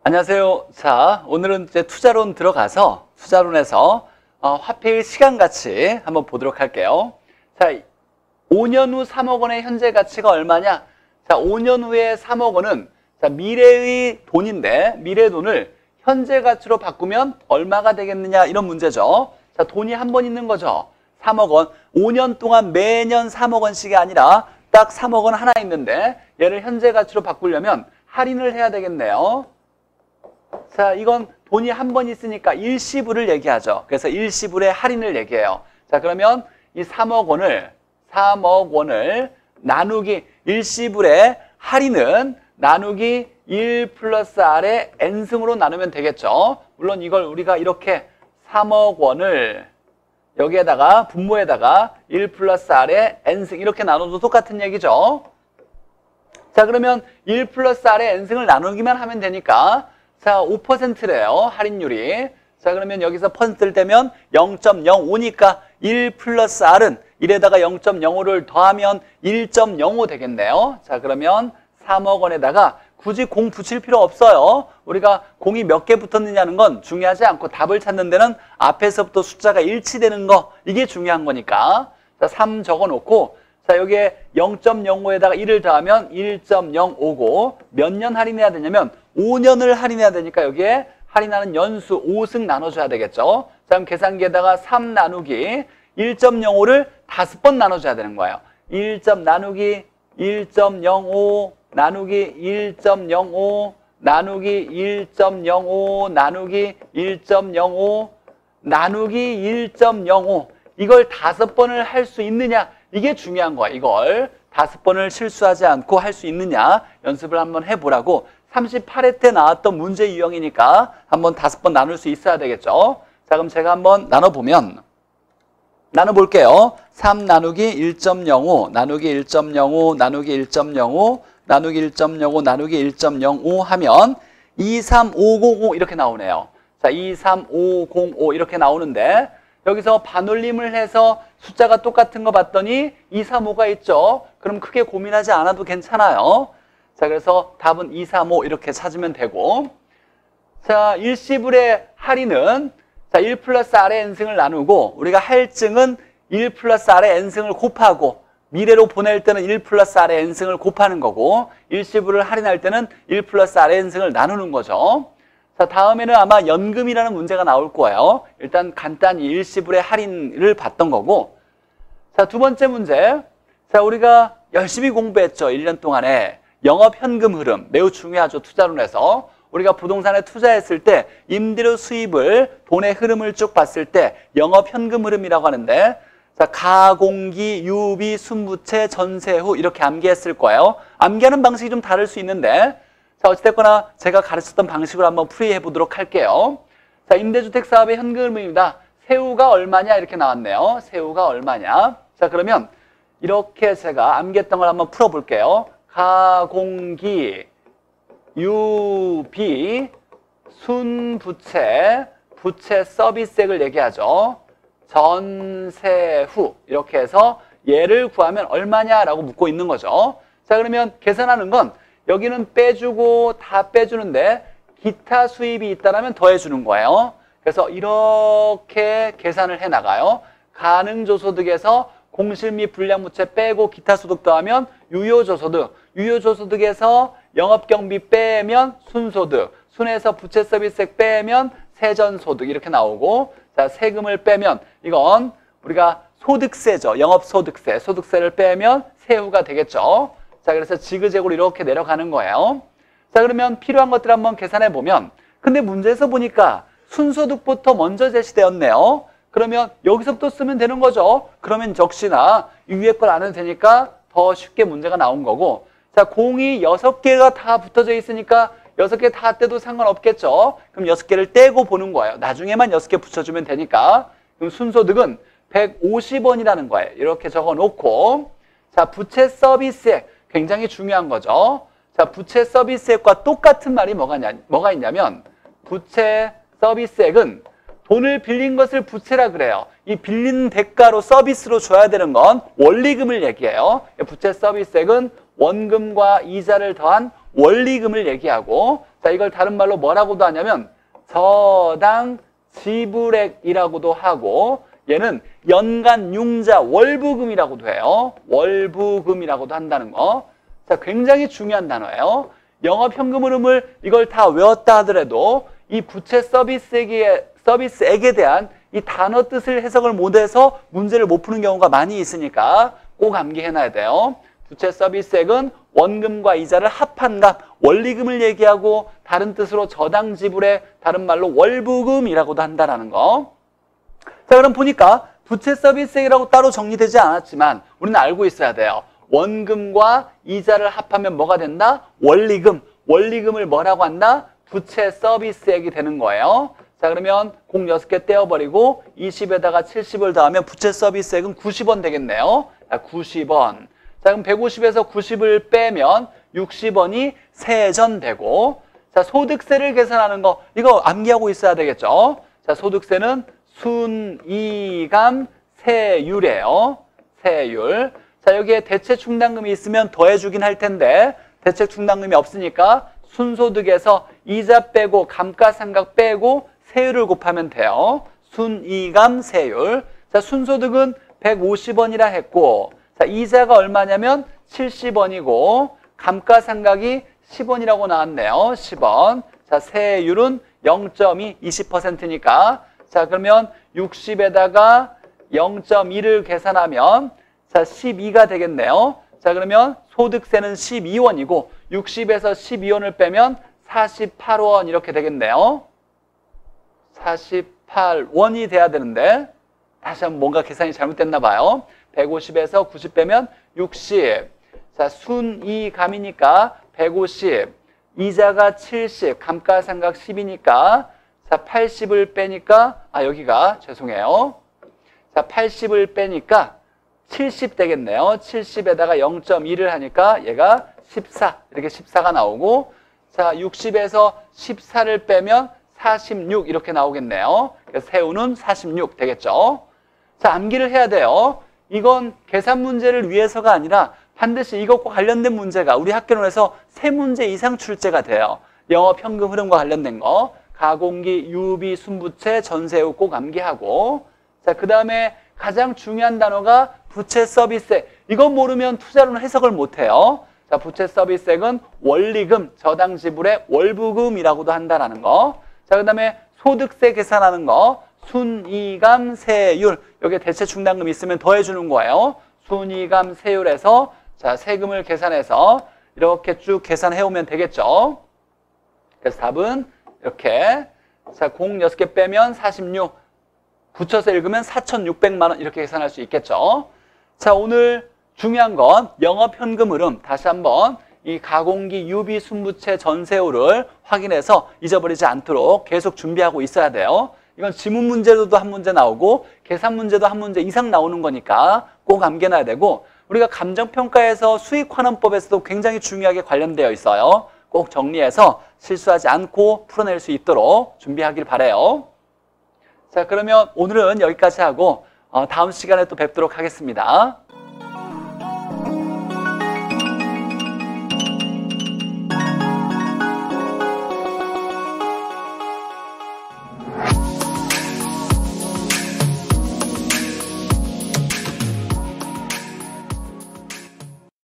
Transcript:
안녕하세요. 자, 오늘은 이제 투자론 들어가서 투자론에서 화폐의 시간 가치 한번 보도록 할게요. 자, 5년 후 3억 원의 현재 가치가 얼마냐? 자, 5년 후에 3억 원은 자, 미래의 돈인데 미래의 돈을 현재 가치로 바꾸면 얼마가 되겠느냐 이런 문제죠. 자, 돈이 한 번 있는 거죠. 3억 원. 5년 동안 매년 3억 원씩이 아니라 딱 3억 원 하나 있는데 얘를 현재 가치로 바꾸려면 할인을 해야 되겠네요. 자, 이건 돈이 한 번 있으니까 일시불을 얘기하죠. 그래서 일시불의 할인을 얘기해요. 자, 그러면 이 3억 원을 나누기 일시불의 할인은 나누기 1 플러스 R의 N승으로 나누면 되겠죠. 물론 이걸 우리가 이렇게 3억 원을 여기에다가 분모에다가 1 플러스 R의 N승 이렇게 나눠도 똑같은 얘기죠. 자, 그러면 1 플러스 R의 N승을 나누기만 하면 되니까 자, 5%래요. 할인율이. 자, 그러면 여기서 퍼센트를 떼면 0.05니까 1 플러스 R은 1에다가 0.05를 더하면 1.05 되겠네요. 자, 그러면 3억 원에다가 굳이 공 붙일 필요 없어요. 우리가 공이 몇 개 붙었느냐는 건 중요하지 않고 답을 찾는 데는 앞에서부터 숫자가 일치되는 거 이게 중요한 거니까. 자, 3 적어놓고 자, 여기에 0.05에다가 1을 더하면 1.059. 몇 년 할인해야 되냐면 5년을 할인해야 되니까 여기에 할인하는 연수 5승 나눠줘야 되겠죠. 자, 그럼 계산기에다가 3 나누기 1.05를 5번 나눠줘야 되는 거예요. 1. 나누기 1.05 나누기 1.05 나누기 1.05 나누기 1.05 나누기 1.05 이걸 5번을 할 수 있느냐 이게 중요한 거야. 이걸 5번을 실수하지 않고 할 수 있느냐 연습을 한번 해보라고 38회 때 나왔던 문제 유형이니까 한번 5번 나눌 수 있어야 되겠죠. 자, 그럼 제가 한번 나눠볼게요. 3 나누기 1.05 나누기 1.05 나누기 1.05 나누기 1.05 나누기 1.05 하면 23505 이렇게 나오네요. 자, 23505 이렇게 나오는데 여기서 반올림을 해서 숫자가 똑같은 거 봤더니 235가 있죠. 그럼 크게 고민하지 않아도 괜찮아요. 자, 그래서 답은 235 이렇게 찾으면 되고 자, 일시불의 할인은 자, 1 플러스 R의 N승을 나누고 우리가 할증은 1 플러스 R의 N승을 곱하고 미래로 보낼 때는 1 플러스 R의 N승을 곱하는 거고 일시불을 할인할 때는 1 플러스 R의 N승을 나누는 거죠. 자, 다음에는 아마 연금이라는 문제가 나올 거예요. 일단 간단히 일시불의 할인을 봤던 거고 자, 두 번째 문제. 자, 우리가 열심히 공부했죠. 1년 동안에 영업현금 흐름 매우 중요하죠. 투자론에서 우리가 부동산에 투자했을 때 임대료 수입을 돈의 흐름을 쭉 봤을 때 영업현금 흐름이라고 하는데 자, 가공기, 유비, 순부채, 전세후 이렇게 암기했을 거예요. 암기하는 방식이 좀 다를 수 있는데 자, 어찌됐거나 제가 가르쳤던 방식으로 한번 풀이해 보도록 할게요. 자, 임대주택 사업의 현금 흐름입니다. 세후가 얼마냐 이렇게 나왔네요. 세후가 얼마냐. 자, 그러면 이렇게 제가 암기했던 걸 한번 풀어볼게요. 가공기, 유비, 순부채, 부채 서비스액을 얘기하죠. 전세후 이렇게 해서 얘를 구하면 얼마냐라고 묻고 있는 거죠. 자, 그러면 계산하는 건 여기는 빼주고 다 빼주는데 기타 수입이 있다면 더해주는 거예요. 그래서 이렇게 계산을 해나가요. 가능조소득에서 공실 및 불량부채 빼고 기타 소득 더하면 유효조소득, 유효조소득에서 영업경비 빼면 순소득, 순에서 부채 서비스액 빼면 세전소득 이렇게 나오고 자, 세금을 빼면 이건 우리가 소득세죠. 영업소득세, 소득세를 빼면 세후가 되겠죠. 자, 그래서 지그재그로 이렇게 내려가는 거예요. 자, 그러면 필요한 것들 한번 계산해 보면 근데 문제에서 보니까 순소득부터 먼저 제시되었네요. 그러면 여기서부터 쓰면 되는 거죠. 그러면 역시나 이 위에 걸 안 해도 되니까 더 쉽게 문제가 나온 거고 자, 공이 6개가 다 붙어져 있으니까 6개 다 떼도 상관없겠죠. 그럼 6개를 떼고 보는 거예요. 나중에만 6개 붙여주면 되니까 그럼 순소득은 150원이라는 거예요. 이렇게 적어놓고 자, 부채 서비스액 굉장히 중요한 거죠. 자, 부채 서비스액과 똑같은 말이 뭐가 있냐면 부채 서비스액은 돈을 빌린 것을 부채라 그래요. 이 빌린 대가로 서비스로 줘야 되는 건 원리금을 얘기해요. 부채 서비스액은 원금과 이자를 더한 원리금을 얘기하고, 자, 이걸 다른 말로 뭐라고도 하냐면 저당 지불액이라고도 하고, 얘는 연간 융자 월부금이라고도 해요. 월부금이라고도 한다는 거. 자, 굉장히 중요한 단어예요. 영업 현금 흐름을 이걸 다 외웠다 하더라도 이 부채 서비스액에 대한 이 단어 뜻을 해석을 못해서 문제를 못 푸는 경우가 많이 있으니까 꼭 암기해놔야 돼요. 부채 서비스액은 원금과 이자를 합한 값, 원리금을 얘기하고 다른 뜻으로 저당 지불의 다른 말로 월부금이라고도 한다는 거. 자, 그럼 보니까 부채 서비스액이라고 따로 정리되지 않았지만 우리는 알고 있어야 돼요. 원금과 이자를 합하면 뭐가 된다? 원리금. 원리금을 뭐라고 한다? 부채 서비스액이 되는 거예요. 자, 그러면 공 6개 떼어버리고 20에다가 70을 더하면 부채 서비스액은 90원 되겠네요. 자, 90원. 자, 그럼 150에서 90을 빼면 60원이 세전되고, 자, 소득세를 계산하는 거, 이거 암기하고 있어야 되겠죠? 자, 소득세는 순이감 세율이에요. 세율. 자, 여기에 대체충당금이 있으면 더해주긴 할 텐데, 대체충당금이 없으니까 순소득에서 이자 빼고 감가상각 빼고 세율을 곱하면 돼요. 순이감 세율. 자, 순소득은 150원이라 했고, 자, 이자가 얼마냐면 70원이고, 감가상각이 10원이라고 나왔네요. 10원. 자, 세율은 0.2, 20%니까. 자, 그러면 60에다가 0.2를 계산하면, 자, 12가 되겠네요. 자, 그러면 소득세는 12원이고, 60에서 12원을 빼면 48원 이렇게 되겠네요. 48원이 돼야 되는데, 다시 한번 뭔가 계산이 잘못됐나 봐요. 150에서 90 빼면 60. 자, 순이감이니까 150. 이자가 70, 감가상각 10이니까, 자, 80을 빼니까, 여기가, 죄송해요. 자, 80을 빼니까 70 되겠네요. 70에다가 0.2를 하니까 얘가 14. 이렇게 14가 나오고, 자, 60에서 14를 빼면 46 이렇게 나오겠네요. 그래서 세우는 46 되겠죠. 자, 암기를 해야 돼요. 이건 계산 문제를 위해서가 아니라 반드시 이것과 관련된 문제가 우리 학교론에서 3문제 이상 출제가 돼요. 영업 현금 흐름과 관련된 거, 가공기, 유비, 순부채, 전세후 꼭 암기하고, 자, 그 다음에 가장 중요한 단어가 부채 서비스액. 이건 모르면 투자로는 해석을 못해요. 자, 부채 서비스액은 원리금, 저당 지불의 월부금이라고도 한다는 거. 자, 그 다음에 소득세 계산하는 거, 순이감 세율. 여기에 대체충당금 있으면 더해주는 거예요. 순이감 세율에서, 자, 세금을 계산해서 이렇게 쭉 계산해오면 되겠죠. 그래서 답은 이렇게, 자, 공 6개 빼면 46, 붙여서 읽으면 4,600만 원 이렇게 계산할 수 있겠죠. 자, 오늘 중요한 건 영업 현금 흐름, 다시 한번 이 가공기, 유비, 순부채, 전세후를 확인해서 잊어버리지 않도록 계속 준비하고 있어야 돼요. 이건 지문 문제로도 한 문제 나오고 계산 문제도 한 문제 이상 나오는 거니까 꼭 암기해놔야 되고, 우리가 감정평가에서 수익환원법에서도 굉장히 중요하게 관련되어 있어요. 꼭 정리해서 실수하지 않고 풀어낼 수 있도록 준비하길 바라요. 자, 그러면 오늘은 여기까지 하고 다음 시간에 또 뵙도록 하겠습니다.